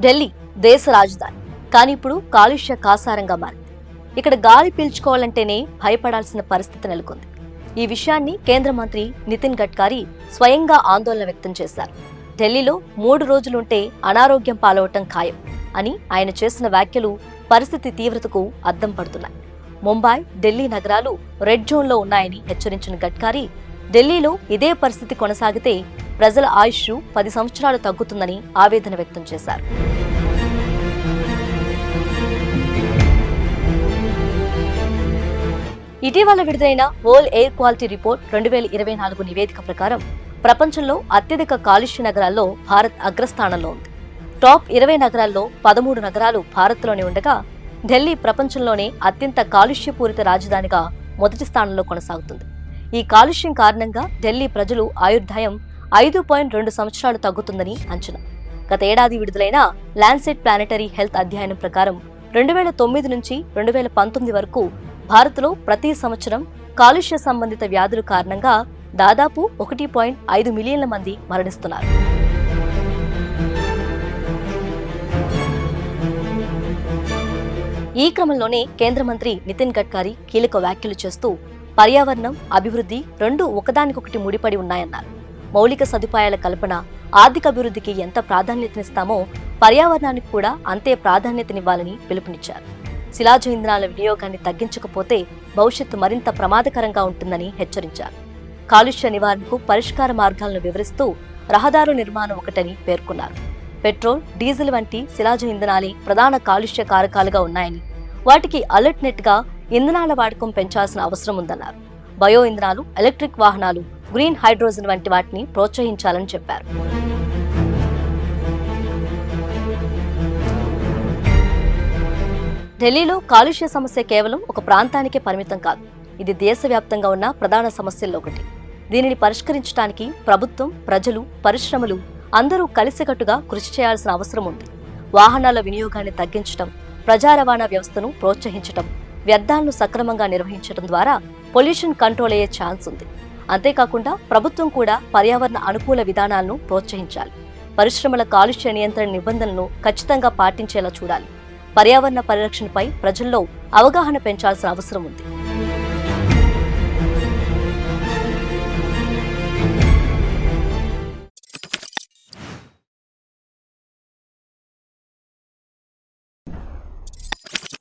ఢిల్లీ దేశ రాజధాని, కానీ ఇప్పుడు కాలుష్య కాసారంగా మారింది. ఇక్కడ గాలి పీల్చుకోవాలంటేనే భయపడాల్సిన పరిస్థితి నెలకొంది. ఈ విషయాన్ని కేంద్ర మంత్రి నితిన్ గడ్కరీ స్వయంగా ఆందోళన వ్యక్తం చేశారు. ఢిల్లీలో 3 రోజులుంటే అనారోగ్యం పాలవటం ఖాయం అని ఆయన చేసిన వ్యాఖ్యలు పరిస్థితి తీవ్రతకు అద్దం పడుతున్నాయి. ముంబై, ఢిల్లీ నగరాలు రెడ్ జోన్లో ఉన్నాయని హెచ్చరించిన గడ్కరీ, ఢిల్లీలో ఇదే పరిస్థితి కొనసాగితే ప్రజల ఆయుష్ 10 సంవత్సరాలు తగ్గుతుందని ఆవేదన వ్యక్తం చేశారు. ఇటీవల విడుదలైన వరల్డ్ ఎయిర్ క్వాలిటీ రిపోర్ట్ 2024 నివేదిక ప్రకారం ప్రపంచంలో అత్యధిక కాలుష్య నగరాల్లో భారత్ అగ్రస్థానంలో ఉంది. టాప్ 20 నగరాల్లో 13 నగరాలు భారత్లోనే ఉండగా ఢిల్లీ ప్రపంచంలోనే అత్యంత కాలుష్యపూరిత రాజధానిగా మొదటి స్థానంలో కొనసాగుతుంది. ఈ కాలుష్యం కారణంగా ఢిల్లీ ప్రజలు ఆయుర్దాయం 5.2 సంవత్సరాలు తగ్గుతుందని అంచనా. గత ఏడాది విడుదలైన ల్యాన్సెట్ ప్లానెటరీ హెల్త్ అధ్యయనం ప్రకారం 2009 నుంచి 2019 వరకు భారత్లో ప్రతి సంవత్సరం కాలుష్య సంబంధిత వ్యాధుల కారణంగా దాదాపు 1.5 మిలియన్ల మంది మరణిస్తున్నారు. ఈ క్రమంలోనే కేంద్ర మంత్రి నితిన్ గడ్కరీ కీలక వ్యాఖ్యలు చేస్తూ పర్యావరణం, అభివృద్ధి రెండూ ఒకదానికొకటి ముడిపడి ఉన్నాయన్నారు. మౌలిక సదుపాయాల కల్పన, ఆర్థిక అభివృద్ధికి ఎంత ప్రాధాన్యతనిస్తామో పర్యావరణానికి కూడా అంతే ప్రాధాన్యతనివ్వాలని పిలుపునిచ్చారు. శిలాజ ఇంధనాల వినియోగాన్ని తగ్గించకపోతే భవిష్యత్తు మరింత ప్రమాదకరంగా ఉంటుందని హెచ్చరించారు. కాలుష్య నివారణకు పరిష్కార మార్గాలను వివరిస్తూ రహదారు నిర్మాణం ఒకటని పేర్కొన్నారు. పెట్రోల్, డీజిల్ వంటి శిలాజ ఇంధనాలే ప్రధాన కాలుష్య కారకాలుగా ఉన్నాయని, వాటికి అలర్ట్నెట్గా ఇంధనాల వాడకం పెంచాల్సిన అవసరం ఉందన్నారు. బయో ఇంధనాలు, ఎలక్ట్రిక్ వాహనాలు, గ్రీన్ హైడ్రోజన్ వంటి వాటిని ప్రోత్సహించాలని చెప్పారు. ఢిల్లీలో కాలుష్య సమస్య కేవలం ఒక ప్రాంతానికే పరిమితం కాదు. ఇది దేశవ్యాప్తంగా ఉన్న ప్రధాన సమస్యల్లో ఒకటి. దీనిని పరిష్కరించడానికి ప్రభుత్వం, ప్రజలు, పరిశ్రమలు అందరూ కలిసికట్టుగా కృషి చేయాల్సిన అవసరం ఉంది. వాహనాల వినియోగాన్ని తగ్గించడం, ప్రజా రవాణా వ్యవస్థను ప్రోత్సహించడం, వ్యర్థాలను సక్రమంగా నిర్వహించడం ద్వారా పొల్యూషన్ కంట్రోల్ అయ్యే ఛాన్స్ ఉంది. అంతేకాకుండా ప్రభుత్వం కూడా పర్యావరణ అనుకూల విధానాలను ప్రోత్సహించాలి. పరిశ్రమల కాలుష్య నియంత్రణ నిబంధనలను ఖచ్చితంగా పాటించేలా చూడాలి. పర్యావరణ పరిరక్షణపై ప్రజల్లో అవగాహన పెంచాల్సిన అవసరం ఉంది.